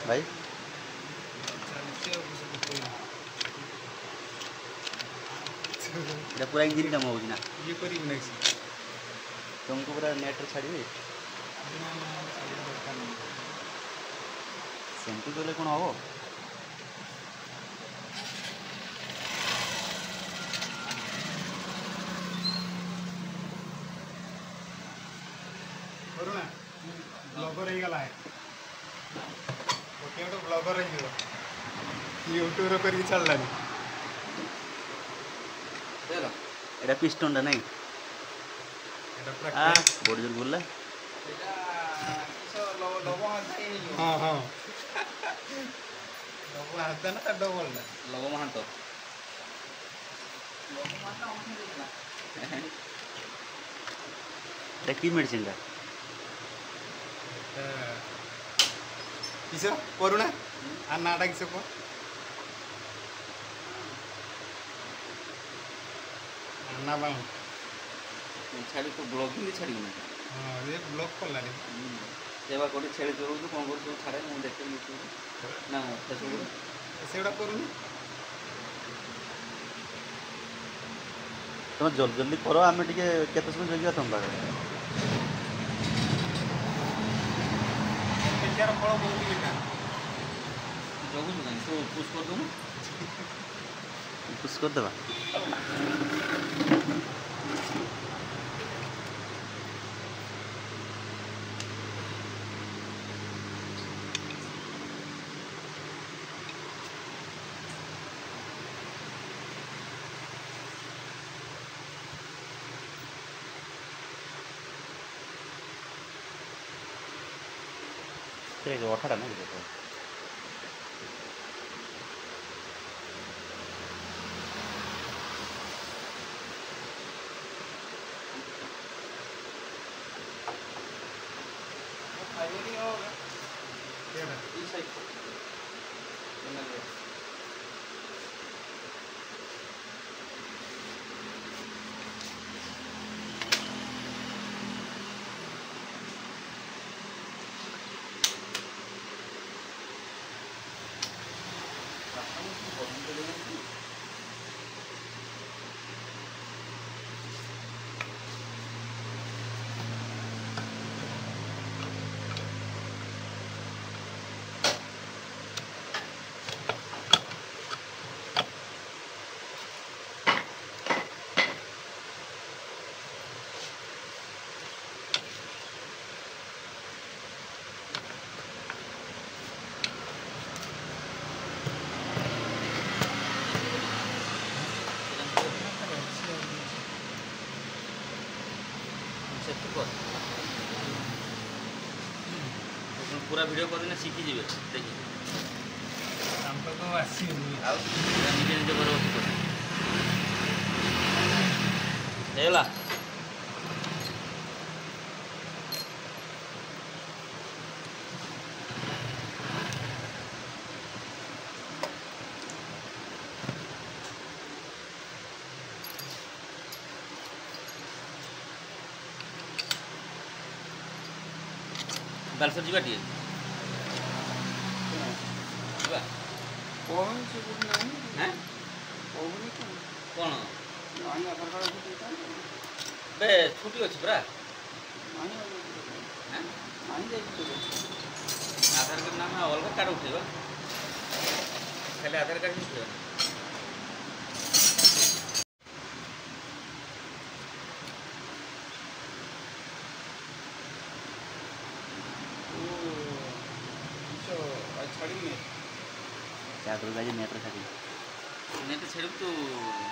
भाई এটা পুরা ইঞ্জিন কাম হଉଛି না ये करी नहीं तुमको पूरा नेट रे छाड़िबे सेमती कहले कोन हबो करूना ब्लॉगर हो गला है ओके तो ब्लॉगर हो गयो यूट्यूब रे करी चललानी चलो एटा पिस्टन दा नहीं एटा पूरा आ बड़ जोर बोलला एटा किसो लबो हाथी हां हां लबो हाथ ना का डबल ना लबो महांतो এটা কি মেডিসিন दा किसो करूना आ नाटा किसो को ना बाऊ छाड़ी तो ब्लॉगिंग भी छाड़ी ना हां ये ब्लॉग करला रे सेवा कोडी छेड़ी जोरू तो कोन करू छाड़े मु देखे यूट्यूब ना फेसबुक सेडा करूनी तुम जल्दी जल्दी करो आमे टिके केते समय जगिया तुम बारे पिक्चर फॉलो बहुत लिखा जगू नहीं तो पुश कर दो पुश कर देबा ठीक है अठाटा नहीं देखो फाइनली होगा केड़ा इस साइड पूरा वीडियो कर देना सीखी जीवे देखी हम तो आसी आउ निजे निजे करो हेला बालसर जीवा टिए जीवा कौन से गुड नहीं हैं कौन कोन नहीं आधार कार्ड देता बे छुट्टी अछि बरा नहीं हैं नहीं देखो आधार कार्ड नाम अलग कार्ड उठेबा खाली आधार कार्ड उठेबा नेट छेड़ तो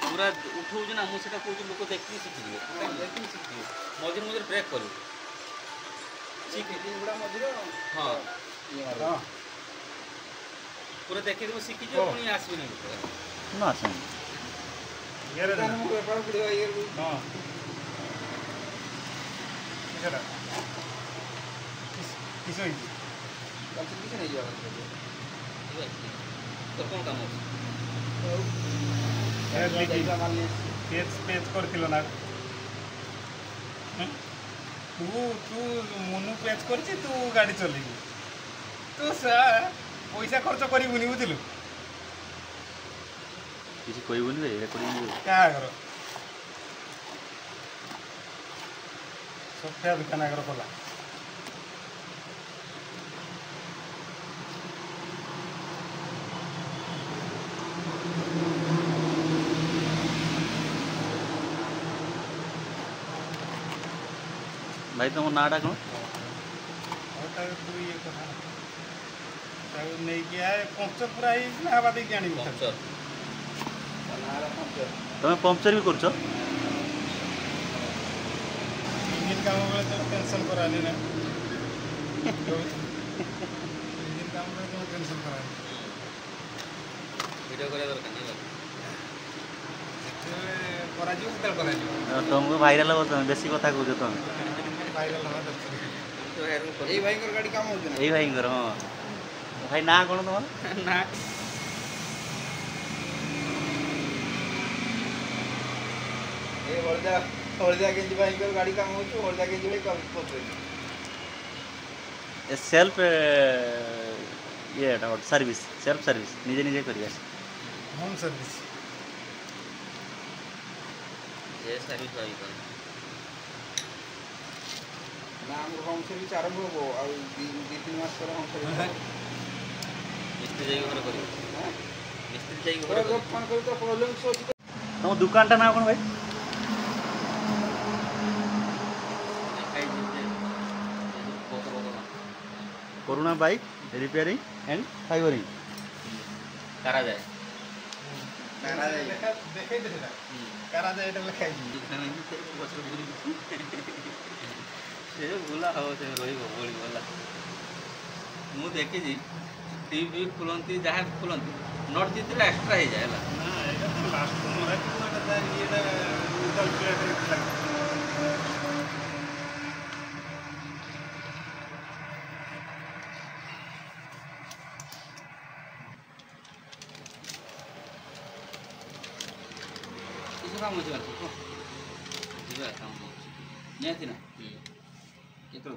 पूरा उठो ना मुझे लोक देखी शिखिए मझे मझे ब्रेक कर हाँ पूरा देखी देव शिखी पुणी आसबे ना आस तो कौन काम पेज कर ना तू तू मनु पेज कर तू गाड़ी चलेगी तो सर पैसा खर्च करिबुनी बुझिलु किसी कहबुनि रे रेकर्डिंग क्या करो सफिया दुकान आगर खोला भाई तुम नाटा कौन तू ये कथा नहीं किया है पंक्चर पूरा ही ना हवा दे के आनी पंक्चर पंक्चर तुम्हें पंक्चर भी करछो इंजन काम बेले तो टेंशन करानी ना इंजन काम बेले तो टेंशन करानी वीडियो करे दरकार नहीं कराजी उतर कराजी तुमको भाइराल हो तुम बेसी कथा कहू तुम भाइराल हवा दरकार এই भाईकर गाड़ी काम होते ना এই ভাইঙ্কর হ্যাঁ ভাই না কোন তোমার ना ए हळदा केंजी भाईकर गाड़ी काम होतो हळदा केंजी भाई काम करतो सेल्फ ये सर्विस सेल्फ सर्विस निजे निजे करिया होम सर्विस ये सर्विस भाई कर ना हम होम सर्विस आरंभ हो और 2-3 मास पर होम सर्विस मिस्त्री जाई घर करियो हां मिस्त्री जाई घर तो फोन करू तो प्रॉब्लम सोच तुम दुकान टा ना कोन भाई करुणा बाइक रिपेयरिंग एंड फाइबरिंग करा जाए कारा जाय देखे दे कारा जाय এটা লেখাই से भूला हो से रही बोली बोला मु देखी जी टीवी खुलंती जहाँ खुलंती नट जितने एक्स्ट्रा हो जाए ना এটা তো লাস্ট মরে কোনটা যায় এটা উদাল প্লেট লাগে किसी काम हो जाए तो जीवा काम नहीं थी ना केतो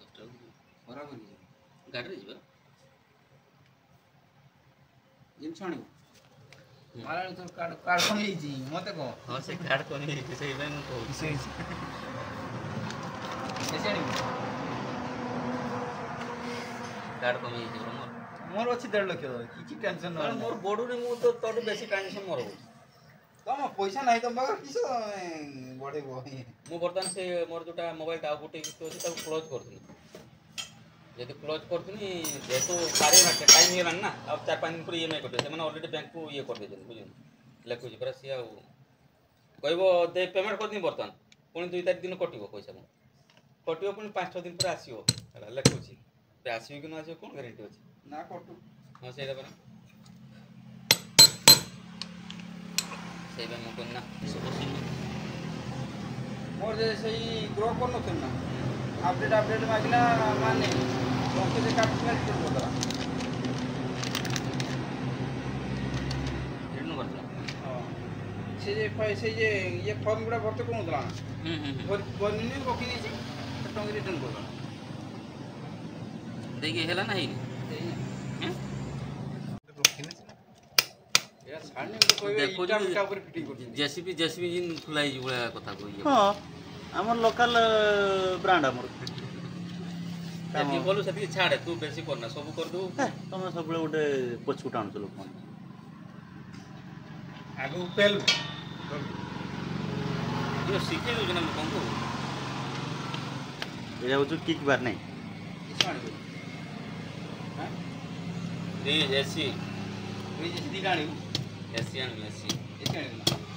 10 टा बराबर गाड़ी रे जीवा जिन छाणी माला तो कार्ड कोन जी मते को हां से कार्ड कोन से इवेन को से छाणी कार्ड कोन जी मोर अछि 1.5 लाख किछि टेंशन न मोर बोडू रे मु तो तोडू बेसी टेंशन मोर हो तम पैसा नहीं तुम बागर किस बढ़े मु बर्तमान से मोर जोटा मोबाइल टा गोटे किस्त अछि ताको क्लोज करथि यदि क्लोज करथि जेतो पारे ना टाइम हेला ना अब 4-5 दिन पर ईएमआई कटे से माने ऑलरेडी बैंक को ये कर दे जन बुझिन लेखु जी पर सिया कहबो दे पेमेंट कर दी बर्तमान पुनी 2-4 दिन कटिबो पैसा कटिबो पुनी 5-6 दिन पर आसीबो हला लेखु छी पे आसीबो कि न आसीबो कोन गारंटी अछि ना कटू हां सेटा पर सेबे मु कोन ना सब मोर जे सही ग्रो कर न ना अपडेट मागिला माने ओके जे काट में रिटर्न कर दला रिटर्न कर दला हां से जे ये फॉर्म गुडा भरते कोन दला बनिनी बकी दी टंग रिटर्न कर दला देखिए हेला नहीं हैं देखो जेसीबी जिन खुलाई जुला कथा को ये हां हमर लोकल ब्रांड हमर ये बोलू सती छाड़े तू बेसी करना सब कर दो तुम सब गोटे पछू टाण चलो फोन आगु पेल ये सीखे दो जना लोगन को ये हो किक बार नहीं किसानी हां ये एसी ये जदी गाणी एशियन एसी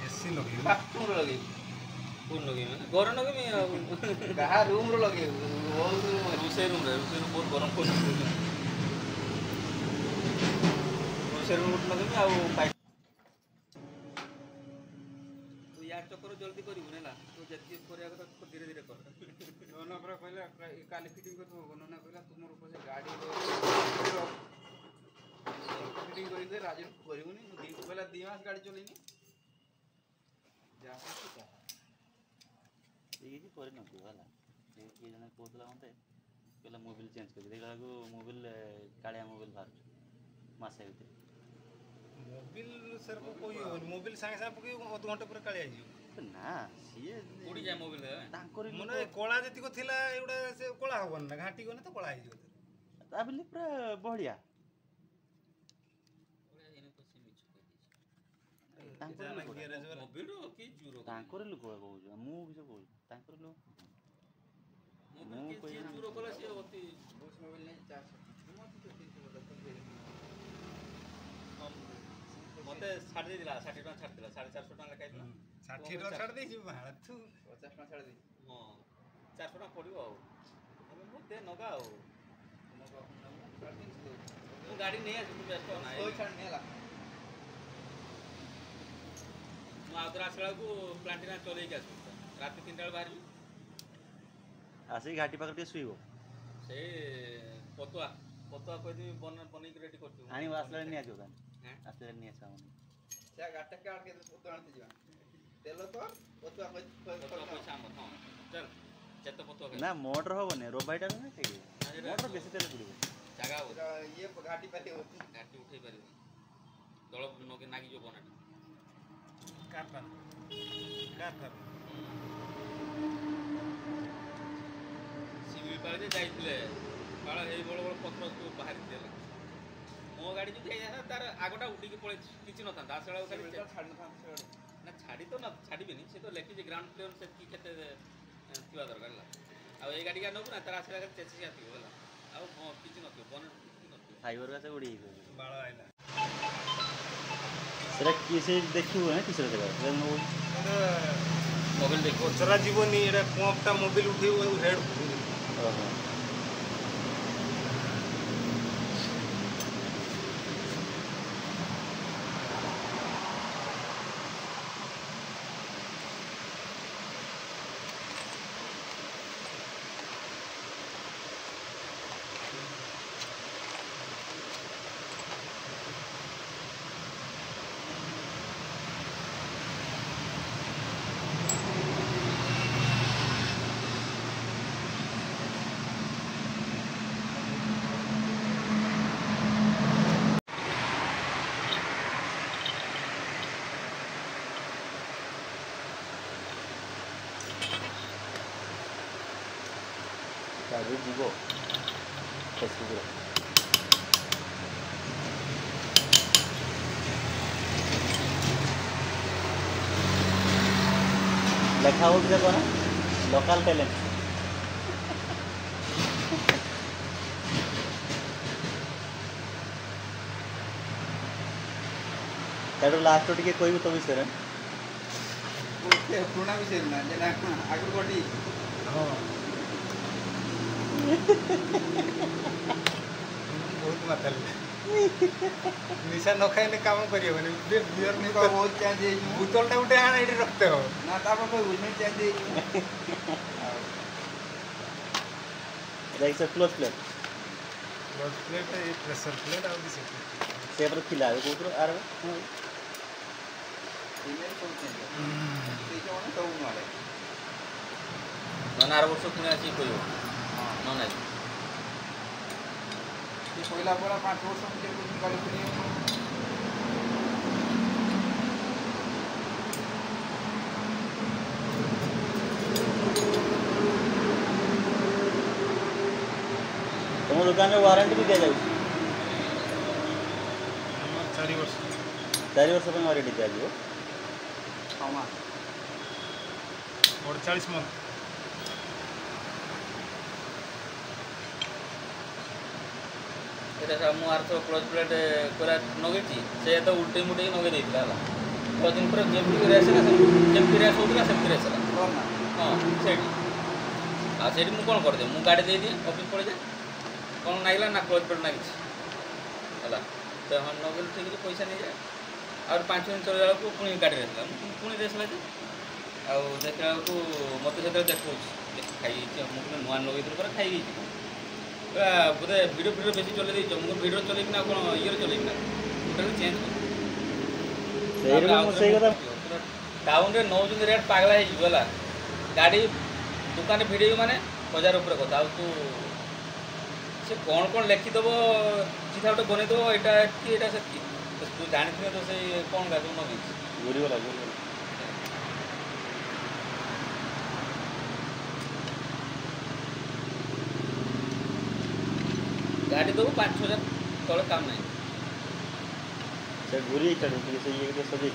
एसी लगे बाथरूम लगे कौन लगे माने गरम लगे में कहा रूम रो लगे रूसे रूम बहुत गरम को रूसे रूम लगे में आ पाइप तू यार चक्कर जल्दी करिबु नेला तू जति करिया तो धीरे धीरे कर दोनों पर पहले काली फिटिंग करतो गणना कहला तुमर ऊपर से गाड़ी फिटिंग करी दे राजन करिबुनी पहला 2 मास गाड़ी चलेनी जा ये जी करे न होला ये जने कोतला होते कहला मोबाइल चेंज कर देखला को मोबाइल कालिया मोबाइल बाहर मासे भीतर मोबिल सर को कोई मोबिल संगे संगे पके अध घंटे पूरा काली आइयो ना सीए उड़ी जाए मोबाइल तांकर मने कोला जति को थिला एउडा से कोला होबन ना घाटी गने तो कोला आइयो ता बिले पूरा बढ़िया मोबाइल रो की जुरो तांकर लोक कहू मु किछ कहू तांकर लोक मोबाइल के जुरो कला से होती उस मोबाइल ने 400 मते छाड़ दे दिला 60 टका छाड़ दिला 450 टका लखाइ दिला 60 टका छाड़ देछि भाड़ा तू 50 टका छाड़ दे हां 400 टका पड़ियो आ हमें मु दे नगा आ मु गाड़ी नहीं आ तू व्यस्त ना कोई छाड़ नहीं ला मु आदरा आसला को प्लांटिना चले के आसु रात 3टा बाहर आसी घाटी पाकर के सुइबो से पतुआ पतुआ कोइ दी बनै के रेडी करतु आनी वासला नहीं आजो था हैं आसले नहीं आसा हमने से गाटा काट के पतुआ आनते जीवा तेलो तो पतुआ पतुआ पैसा मत हां चल जत पतुआ ना मोटर होबने रोबाइटा ना ठीक मोटर बेसी तेल पड़िबो जागा हो ये घाटी पाते होती घाटी उठै परिबो दळ नके नागी जो बनाटा कारपान कारपान सिविल पाले जाइतले बाळा हे बड़ बड़ पत्र को बाहर देला मो गाड़ी जो जाय तार आगोटा उठी के पळे किछि न था दासळा खाली छाड़ न था ना छाड़ी तो ना छाड़ी भी नहीं से तो लेके जे ग्राउंड प्लेयर से की केते तिवा दरकार ला आ ए गाड़ी का नबु ना तार आसला के चेसी आती होला आ किछि न तो बन किछि न तो फाइबर का से उड़ी बाळ आइला सेरा किसे देखियो है किसे देखा मोबाइल देखो ओचरा जीवनी एरा पंपटा मोबाइल उठे हेड ओहो काजू जीवो फेसबुक रे लेखा हो जे कोना लोकल टैलेंट तारो लास्ट टिके कोई तो विषय रे ओके पुराना विषय ना जेना आगु गोटी हां बहुत मातल निशा न खाइले काम करियो माने बियर नहीं को बहुत चेंज है बोतलटा उठे आना एठी रखते हो ना ताप कोई उसमें चेंज है लाइक से close plate plate pressure plate आ दिस सेपर खिला है कोतरो आरे ईमेल को चेंज है जो ना तो वाले नन 8 वर्ष पुणे आसी कहियो नन आसी ये पहिला बड़ा 5 वर्ष में कुछ निकाल के तुम दुकान में वारंटी भी दिया जाए 4 वर्ष 4 वर्ष पर वारंटी दिया जाए 6 मास 48 मंथ एटा मु आर तो क्लोज प्लेट कोरा नगेची से तो उल्टे मुटे नगे देइला हला तो दिन पर जेमती रेस ना जेमती रेस होतला सेमती रेस हला कोरोना हां सेठी आ सेठी मु कोन कर दे मु गाड़ी दे दिए ऑफिस पड़े जा कोन नाइला ना क्लोज प्लेट नागिछ हला तो हम नगे ठीक जे पैसा नहीं जाए और 5 दिन चले जाला को पुनी गाड़ी रेसला पुनी रेसला जे आ देखला को मते सेते देखो खाई मु नुआ नगे दिन पर खाई बोधे वीडियो बेसी चले दी मुझे वीडियो चले ना कौन ये चले ना टोटल चेंज टाउन रे नौ रेट पागला है गाड़ी दुकान भिड़ माने 1000 ऊपर कथा तू से कौन लिखिदेव चिठा गोटे बनईदेव यहाँ एटी यहाँ से तू जानी तो से कौन गाँव नगे घूरीगला गाड़ी देव 5-6 हज़ार तले काम नहीं से घूरी चढ़ से ये सजे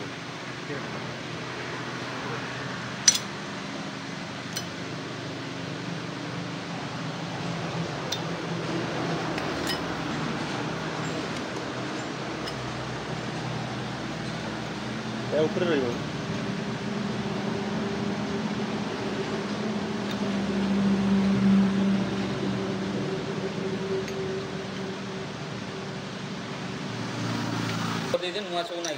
ऊपर रही नुआ सब ना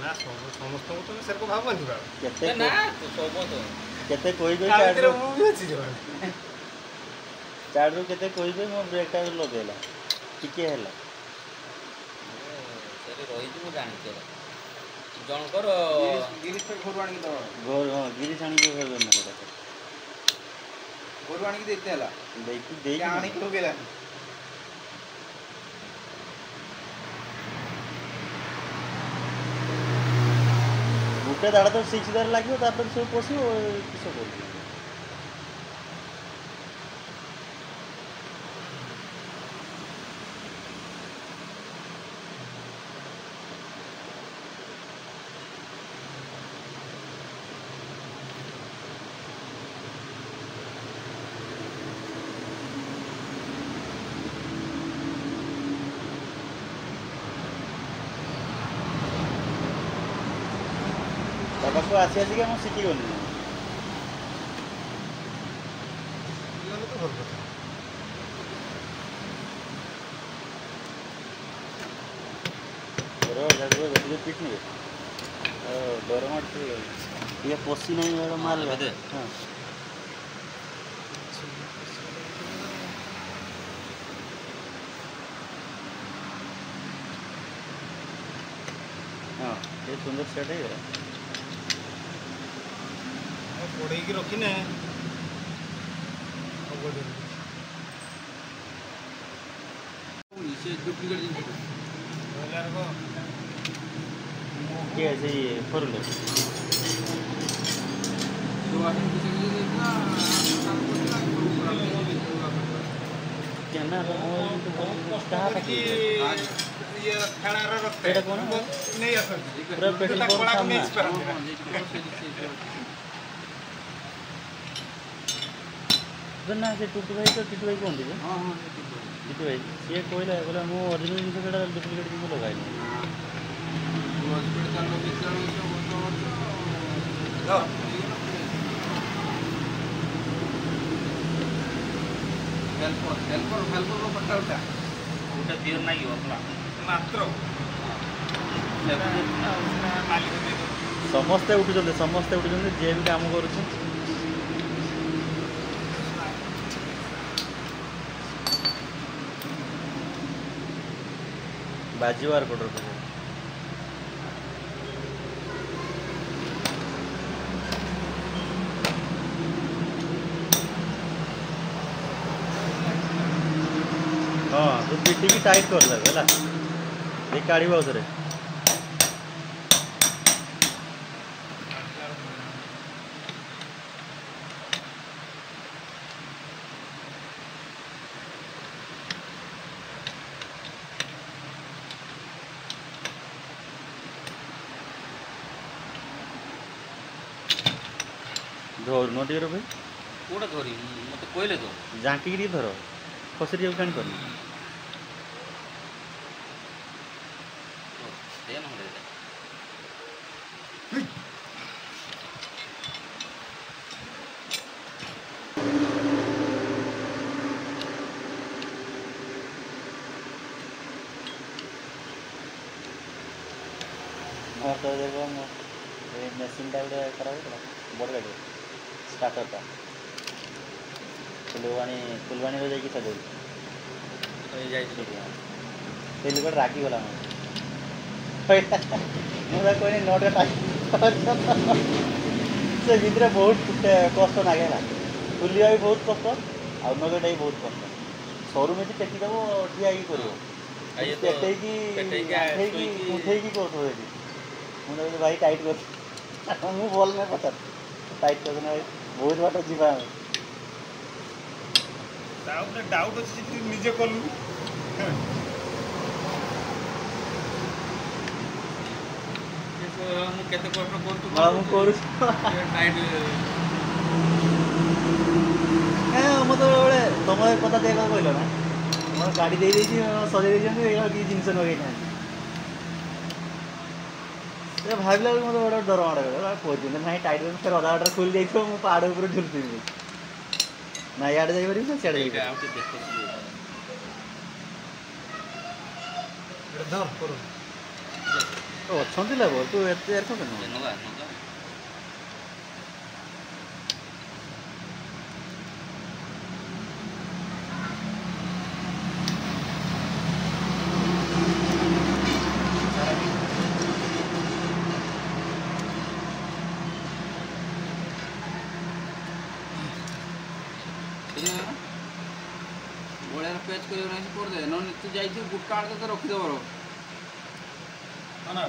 ना समस्त तो सर को भावनी केते ना सब तो केते कोई भी चार्जर केते कोई भी मो ब्रेक टा लगेला टिके हैला सेरे रही मु जानी जनकर गिरीश पे घर आनी दवा घर हां गिरीश आनी के घर में घर आनी देते हला देई आनी को गेला गुटे दाड़ा तो 6000 लागियो तापर सब पोसियो किसो बोल बाबा को आसी आसी हम सिटी गनी पिट नहीं डर मारते ये पोसी नहीं मार ले हाँ हाँ ये सुंदर सेट है पढ़े की रखी ना से डुप्लीकेट जिन क्या ऐसे ही फोर लो क्या ना कहाँ तक ये खाना रखते पेड़ कौन नहीं असर पूरा पेट्रोल पंप सामने ना से टुटू भाई तो टिटू भाई कौन थी हां हां टिटू भाई ये कोइला बोला मो ओरिजिनल जिंस केटा डुप्लीकेट जिंस लगाई हॉस्पिटल चालू लो हेल्पर रो पट्टा उठा गोटे दियर नहीं अपना मात्र मालिक दे दो समस्ते उठुଛନ୍ତି जे भी काम करूछ बाजीवार कोडर पे हाँ तो पीटी की टाइट कर ले है ये काढ़ी उधर धर न टे भाई कोड़ा धरी मत कहले तो जांकी धर खसरी जाऊ कान कर तो देखो मेसीन टा गोटे खराब बड़ गाड़ी स्टार्टरटा फुलवाणी जाकि सजाई से लोक रागिगला मुझे कहनी नटा से भितर बहुत कष्ट लगे ଖୋଲିବା ବି ବହୁତ କଷ୍ଟ ଆଉ ନଗେଇଟା ବି ବହୁତ କଷ୍ଟ। ସରୁ ମେଥି ଟେକିଦେବ ଠିଆ ହେଇକି କରିବ, ପେଟେଇକି ଆଠେଇକି ଉଠେଇକି କରୁଥିବ ଏଠି। ମୁଁ କହିଲି ଭାଇ ଟାଇଟ୍ କର, ମୁଁ ଭଲ ନାହିଁ ପଚାର ଟାଇଟ୍ କରିଦେନ ଭାଇ, ବହୁତ ବାଟ ଯିବା ଆମେ। ତା ଉପରେ ଡାଉଟ୍ ଅଛି ଯଦି ନିଜେ କଲୁ। ମୁଁ କେତେ କଷ୍ଟ କରୁଛୁ ମୁଁ କରୁଛି ଟାଇଟ୍ ମୋତେ ବେଳେ ତମ କଥା ଦେଇ କହିଲ ନା, ମୋର ଗାଡ଼ି ଦେଇଦେଇଛି ସଜେଇ ଦେଇଛନ୍ତି, ଏଇଟା କିଛି ଜିନିଷ ଲଗେଇନାହାନ୍ତି। ସେ ଭାବିଲା ବେଳକୁ ମୋତେ ଗୋଟେ ଡର ମାଡ଼ କଲା, ପର୍ଯ୍ୟନ୍ତ ନାଇଁ ଟାଇଟ୍ କରି ଫେର ଅଧା ବାଟରେ ଖୋଲି ଯାଇଥିବ, ମୁଁ ପାହାଡ଼ ଉପରେ ଝୁଲୁଥିବି ନା ଇଆଡ଼େ ଯାଇପାରିବି ନା ସିଆଡ଼େ ଯାଇପାରିବି। ଅଛନ୍ତି ଲେବର, ତୁ ଏତେ ଏରକ କେନ ବଢ଼ିଆ ପେଚ୍ କରିବା କରିଦେ, ନହେଲେ ତୁ ଯାଇଥିବୁ ଗୁଟକା ଆଡ଼େ ତ ରଖିଦେବ। ହଁ ନା